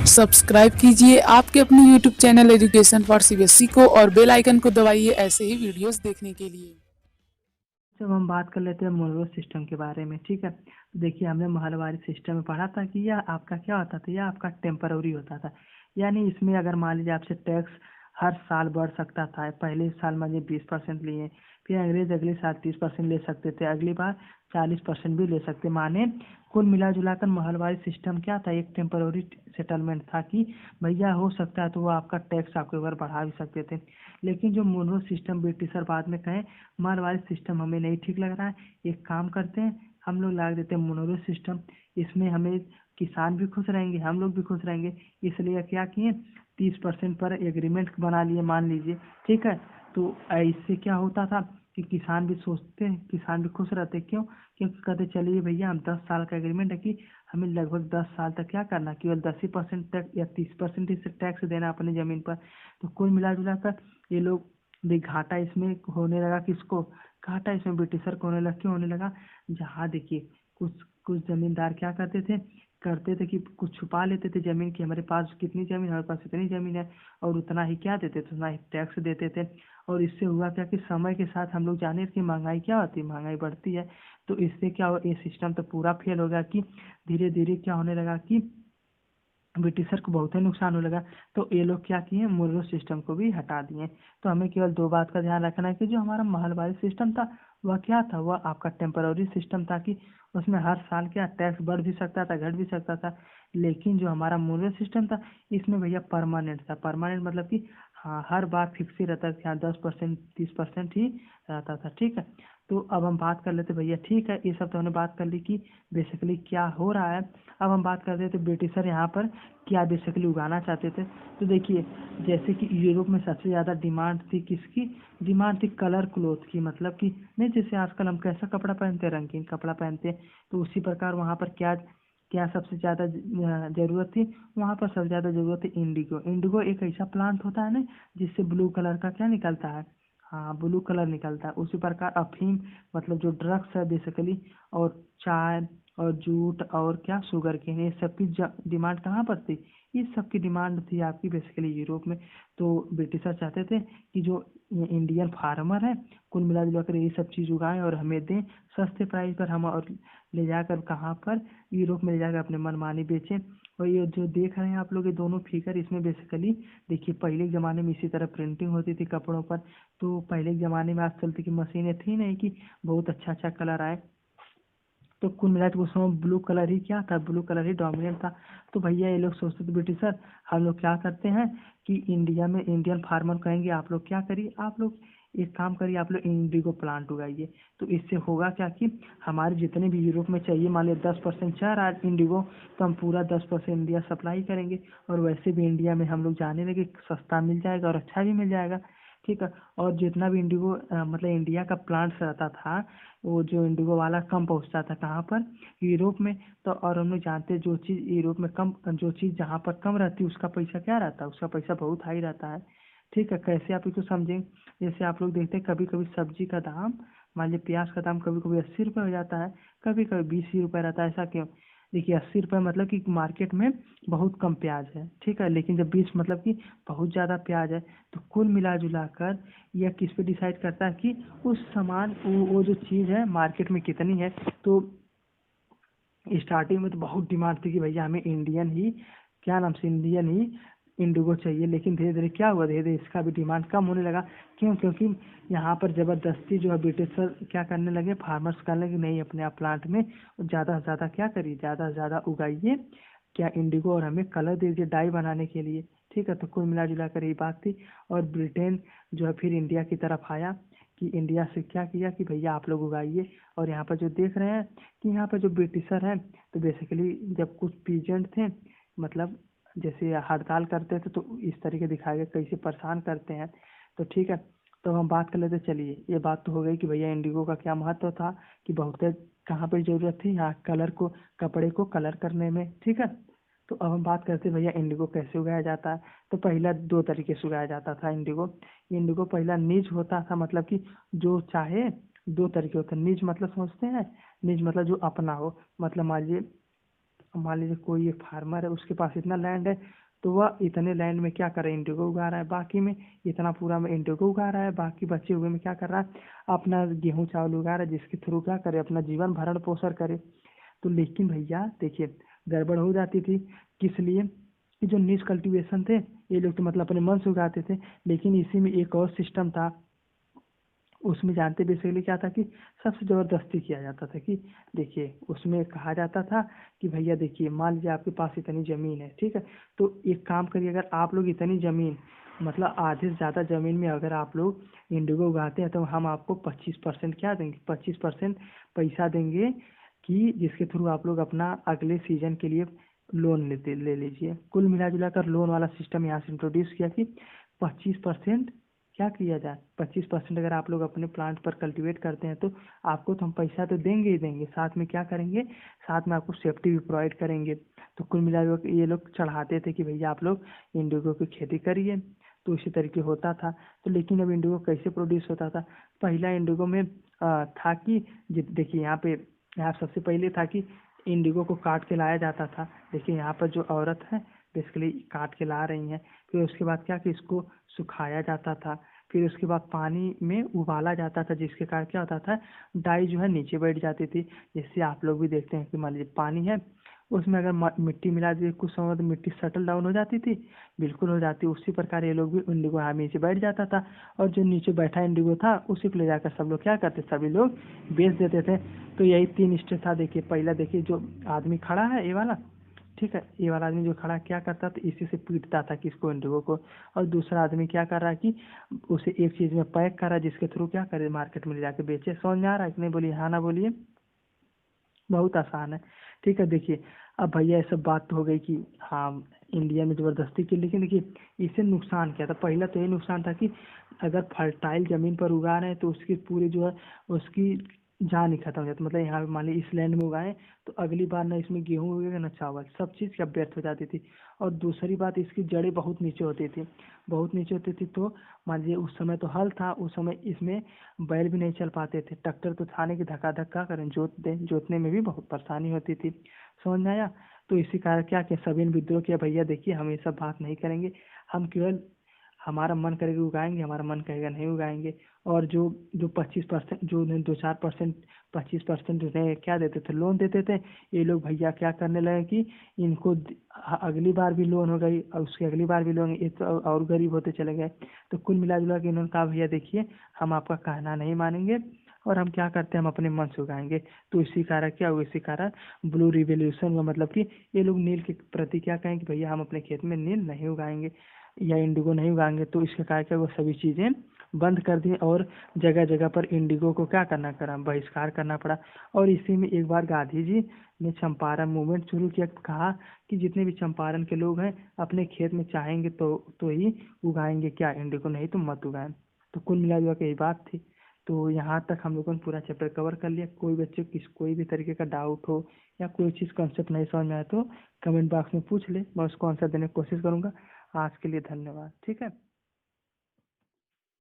Subscribe कीजिए आपके अपने YouTube channel education for CBSE को और बेल आइकन को दबाइए ऐसे ही वीडियोस देखने के लिए। जब हम बात कर लेते हैं मोनरो सिस्टम के बारे में, ठीक है। तो देखिए, हमने महलवारी सिस्टम में पढ़ा था कि यह आपका क्या होता था, यह आपका टेम्पररी होता था। यानी इसमें अगर मान लीजिए आपसे टैक्स हर साल बढ़ सकता था। पहले साल मान लीजिए 20% लिए, फिर अंग्रेज अगले साल 30% ले सकते थे, अगली बार 40% भी ले सकते। माने कुल मिला जुलाकर महलवारी सिस्टम क्या था, एक टेम्पररी सेटलमेंट था कि भैया हो सकता है तो वो आपका टैक्स आपके ऊपर बढ़ा भी सकते थे। लेकिन जो मोनरो सिस्टम ब्रिटिशर बाद में कहें मारवाड़ी सिस्टम हमें नहीं ठीक लग रहा है, एक काम करते हैं हम लोग ला देते हैं मोनरो सिस्टम। इसमें हमें किसान भी खुश रहेंगे, हम लोग भी खुश रहेंगे। इसलिए क्या किए, 30% पर एग्रीमेंट बना लिए मान लीजिए, ठीक है। तो इससे क्या होता था कि किसान भी सोचते हैं, किसान भी खुश रहते। क्यों? क्योंकि कहते चलिए भैया हम 10 साल का एग्रीमेंट है कि हमें लगभग 10 साल तक क्या करना, केवल 10% तक या 30% से टैक्स देना अपनी ज़मीन पर। तो कुल मिला जुला कर ये लोग भी घाटा इसमें होने लगा। किसको घाटा? इसमें ब्रिटिशर को होने लगा। क्यों होने लगा? जहाँ देखिए कुछ कुछ जमींदार क्या करते थे कि कुछ छुपा लेते थे जमीन की, हमारे पास कितनी जमीन, हमारे पास इतनी जमीन है, और उतना ही क्या देते थे, उतना ही टैक्स देते थे। और इससे हुआ क्या कि समय के साथ हम लोग जाने कि महंगाई क्या होती है, महंगाई बढ़ती है। तो इससे क्या हुआ, ये सिस्टम तो पूरा फेल हो गया कि धीरे धीरे क्या होने लगा कि ब्रिटिशर को बहुत ही नुकसान होने लगा। तो ये लोग क्या किए, मुर्रो सिस्टम को भी हटा दिए। तो हमें केवल दो बात का ध्यान रखना है कि जो हमारा महलवारी सिस्टम था वह क्या था, वह आपका टेम्पररी सिस्टम था कि उसमें हर साल क्या टैक्स बढ़ भी सकता था, घट भी सकता था। लेकिन जो हमारा मुर्रो सिस्टम था इसमें भैया परमानेंट था। परमानेंट मतलब कि हाँ, हर बार फिक्स ही रहता था, 10% 30% ही रहता था, ठीक है। तो अब हम बात कर लेते भैया, ठीक है, ये सब तो हमने बात कर ली कि बेसिकली क्या हो रहा है। अब हम बात करते थे ब्रिटिशर यहाँ पर क्या बेसिकली उगाना चाहते थे। तो देखिए, जैसे कि यूरोप में सबसे ज़्यादा डिमांड थी किसकी? डिमांड थी कलर क्लोथ की। मतलब कि नहीं, जैसे आजकल हम कैसा कपड़ा पहनते हैं, रंगीन कपड़ा पहनते हैं, तो उसी प्रकार वहाँ पर क्या क्या सबसे ज़्यादा ज़रूरत थी? वहाँ पर सबसे ज़्यादा ज़रूरत थी इंडिगो। इंडिगो एक ऐसा प्लांट होता है ना जिससे ब्लू कलर का क्या निकलता है, हाँ ब्लू कलर निकलता है। उसी प्रकार अफीम मतलब जो ड्रग्स है बेसिकली, और चाय और जूट और क्या शुगर केन, ये सब की डिमांड कहाँ पर थी? इस सब की डिमांड थी आपकी बेसिकली यूरोप में। तो ब्रिटिशर चाहते थे कि जो इंडियन फार्मर है कुल मिला जुला कर ये सब चीज़ उगाएं और हमें दें सस्ते प्राइस पर, हम और ले जाकर कहाँ पर, यूरोप में ले जाकर अपने मनमानी बेचें। और ये जो देख रहे हैं आप लोग ये दोनों फिगर, इसमें बेसिकली देखिए पहले के ज़माने में इसी तरह प्रिंटिंग होती थी कपड़ों पर। तो पहले के ज़माने में आज चलती की मशीनें थी नहीं कि बहुत अच्छा अच्छा कलर आए। तो कुल मिला के उसमें ब्लू कलर ही क्या था, ब्लू कलर ही डोमिनेंट था। तो भैया ये लोग सोचते थे ब्रिटिशर, हम लोग क्या करते हैं कि इंडिया में इंडियन फार्मर कहेंगे आप लोग क्या करिए, आप लोग एक काम करिए, आप लोग इंडिगो प्लांट उगाइए। तो इससे होगा क्या कि हमारे जितने भी यूरोप में चाहिए, मान लीजिए 10% चाह रहा है इंडिगो, तो हम पूरा 10% इंडिया सप्लाई करेंगे। और वैसे भी इंडिया में हम लोग जाने लगे, सस्ता मिल जाएगा और अच्छा भी मिल जाएगा, ठीक है। और जितना भी इंडिगो मतलब इंडिया का प्लांट्स रहता था, वो जो इंडिगो वाला कम पहुंचता था कहाँ पर, यूरोप में। तो और हम लोग जानते हैं जो चीज़ यूरोप में कम, जो चीज़ जहाँ पर कम रहती है उसका पैसा क्या रहता है, उसका पैसा बहुत हाई रहता है, ठीक है। कैसे आप इसको समझें? जैसे आप लोग देखते हैं कभी कभी सब्जी का दाम, मान लीजिए प्याज का दाम कभी कभी 80 रुपये हो जाता है, कभी कभी 20 ही रुपये रहता है। ऐसा क्यों? देखिए 80 रुपये मतलब कि मार्केट में बहुत कम प्याज है, ठीक है। लेकिन जब 20 मतलब कि बहुत ज़्यादा प्याज है। तो कुल मिला जुला कर यह किस पे डिसाइड करता है कि उस सामान वो जो चीज़ है मार्केट में कितनी है। तो स्टार्टिंग में तो बहुत डिमांड थी कि भैया हमें इंडियन ही, क्या नाम से, इंडियन ही इंडिगो चाहिए। लेकिन धीरे धीरे क्या हुआ, धीरे धीरे इसका भी डिमांड कम होने लगा। क्यों? क्योंकि यहाँ पर ज़बरदस्ती जो है ब्रिटिशर क्या करने लगे, फार्मर्स करने लगे, नहीं अपने आप प्लांट में ज़्यादा से ज़्यादा क्या करिए, ज़्यादा से ज़्यादा उगाइए क्या इंडिगो, और हमें कलर दे दीजिए डाई बनाने के लिए, ठीक है। तो कुल मिला जुला कर यही बात थी। और ब्रिटेन जो है फिर इंडिया की तरफ आया कि इंडिया से क्या किया कि भैया आप लोग उगाइए। और यहाँ पर जो देख रहे हैं कि यहाँ पर जो ब्रिटिशर हैं, तो बेसिकली जब कुछ पीजेंट थे, मतलब जैसे हड़ताल करते थे, तो इस तरीके दिखाए गए कैसे परेशान करते हैं। तो ठीक है, तो हम बात कर लेते। चलिए ये बात तो हो गई कि भैया इंडिगो का क्या महत्व था, कि बहुत कहाँ पर ज़रूरत थी, यहाँ कलर को, कपड़े को कलर करने में, ठीक है। तो अब हम बात करते हैं भैया इंडिगो कैसे उगाया जाता है। तो पहला दो तरीके से उगाया जाता था इंडिगो। इंडिगो पहला निज होता था, मतलब कि जो चाहे, दो तरीके होते हैं। निज मतलब समझते हैं, निज मतलब जो अपना हो। मतलब मान लीजिए मान लीजिए कोई एक फार्मर है, उसके पास इतना लैंड है, तो वह इतने लैंड में क्या कर रहा है, इंडिगो उगा रहा है, बाकी में इतना पूरा में इंडिगो उगा रहा है, बाकी बचे हुए में क्या कर रहा है, अपना गेहूं चावल उगा रहा है, जिसके थ्रू क्या करे, अपना जीवन भरण पोषण करे। तो लेकिन भैया देखिए, गड़बड़ हो जाती थी, किस लिए कि जो निज कल्टीवेशन थे, ये लोग तो मतलब अपने मन से उगाते थे, लेकिन इसी में एक और सिस्टम था, उसमें जानते बेसिकली क्या था कि सबसे ज़बरदस्ती किया जाता था कि देखिए, उसमें कहा जाता था कि भैया देखिए, मान लीजिए आपके पास इतनी ज़मीन है, ठीक है, तो एक काम करिए, अगर आप लोग इतनी ज़मीन मतलब आधे से ज़्यादा ज़मीन में अगर आप लोग इंडिगो उगाते हैं, तो हम आपको 25% क्या देंगे, 25% पैसा देंगे, कि जिसके थ्रू आप लोग अपना अगले सीजन के लिए लोन ले लीजिए। कुल मिला जुला कर लोन वाला सिस्टम यहाँ से इंट्रोड्यूस किया कि 25% क्या किया जाए, 25% अगर आप लोग अपने प्लांट पर कल्टीवेट करते हैं, तो आपको तो हम पैसा तो देंगे ही देंगे, साथ में क्या करेंगे, साथ में आपको सेफ्टी भी प्रोवाइड करेंगे। तो कुल मिला के ये लोग चढ़ाते थे कि भैया आप लोग इंडिगो की खेती करिए। तो इसी तरीके होता था। तो लेकिन अब इंडिगो कैसे प्रोड्यूस होता था, पहला इंडिगो में था कि देखिए यहाँ सबसे पहले था कि इंडिगो को काट के लाया जाता था। देखिए यहाँ पर जो औरत है बेसिकली काट के ला रही हैं, फिर उसके बाद क्या कि इसको सुखाया जाता था, फिर उसके बाद पानी में उबाला जाता था, जिसके कारण क्या होता था, डाई जो है नीचे बैठ जाती थी। जैसे आप लोग भी देखते हैं कि मान लीजिए पानी है, उसमें अगर मिट्टी मिला दी कुछ समय तो मिट्टी सटल डाउन हो जाती थी, बिल्कुल हो जाती। उसी प्रकार ये लोग भी इंडिगो यहाँ नीचे बैठ जाता था, और जो नीचे बैठा इंडिगो था उसी को ले जाकर सब लोग क्या करते, सभी लोग बेच देते थे। तो यही 3 स्टेज था। देखिए पहला, देखिए जो आदमी खड़ा है ये वाला, ठीक है, ये वाला आदमी जो खड़ा क्या करता था, इसी से पीटता था किसको, इंडिगो को। और दूसरा आदमी क्या कर रहा है कि उसे एक चीज में पैक कर रहा है, जिसके थ्रू क्या करे, मार्केट में ले जाके बेचे। समझ में आ रहा है कि नहीं, बोलिए हाँ ना बोलिए। बहुत आसान है, ठीक है। देखिए अब भैया ये सब बात तो हो गई कि हाँ इंडिया में ज़बरदस्ती की, लेकिन देखिए इससे नुकसान क्या था। पहला तो ये नुकसान था कि अगर फर्टाइल ज़मीन पर उगा रहे हैं तो उसकी पूरी जो है उसकी जान ही खत्म हो जाती। मतलब यहाँ पे मान लीजिए इस लैंड में उगाएं तो अगली बार ना इसमें गेहूँ उगेगा ना चावल, सब चीज़ क्या व्यर्थ हो जाती थी। और दूसरी बात, इसकी जड़ें बहुत नीचे होती थी, बहुत नीचे होती थी। तो मान लीजिए उस समय तो हल था, उस समय इसमें बैल भी नहीं चल पाते थे, ट्रैक्टर तो था नहीं कि धक्का धक्का करें जोत दें, जोतने में भी बहुत परेशानी होती थी। समझ में आया। तो इसी कारण क्या कि सभी ने विद्रोह किया, भैया देखिए हम ये सब बात नहीं करेंगे, हम केवल हमारा मन करेगा उगाएंगे, हमारा मन कहेगा नहीं उगाएंगे। और जो जो 25%, जो 2-4% 25% क्या देते थे, लोन देते थे, ये लोग भैया क्या करने लगे कि इनको अगली बार भी लोन हो गई और उसकी अगली बार भी लोन, ये तो और गरीब होते चले गए। तो कुल मिला जुला के इन्होंने कहा भैया देखिए हम आपका कहना नहीं मानेंगे, और हम क्या करते हैं, हम अपने मन से उगाएंगे। तो इसी कारण क्या हुआ, इसी कारण ब्लू रिवॉल्यूशन हुआ। मतलब कि ये लोग नील के प्रति क्या कहें कि भैया हम अपने खेत में नील नहीं उगाएंगे या इंडिगो नहीं उगाएंगे। तो इसके कारण क्या, वो सभी चीज़ें बंद कर दी, और जगह जगह पर इंडिगो को क्या करना पड़ा, बहिष्कार करना पड़ा। और इसी में एक बार गांधी जी ने चंपारण मूवमेंट शुरू किया, कहा कि जितने भी चंपारण के लोग हैं अपने खेत में चाहेंगे तो ही उगाएंगे, क्या इंडिगो, नहीं तो मत उगाएं। तो कुल मिला जुला के यही बात थी। तो यहाँ तक हम लोगों ने पूरा चैप्टर कवर कर लिया। कोई बच्चे कोई भी तरीके का डाउट हो या कोई चीज़ कॉन्सेप्ट नहीं समझ में आए तो कमेंट बॉक्स में पूछ ले, मैं उसको आंसर देने की कोशिश करूँगा। आज के लिए धन्यवाद, ठीक है।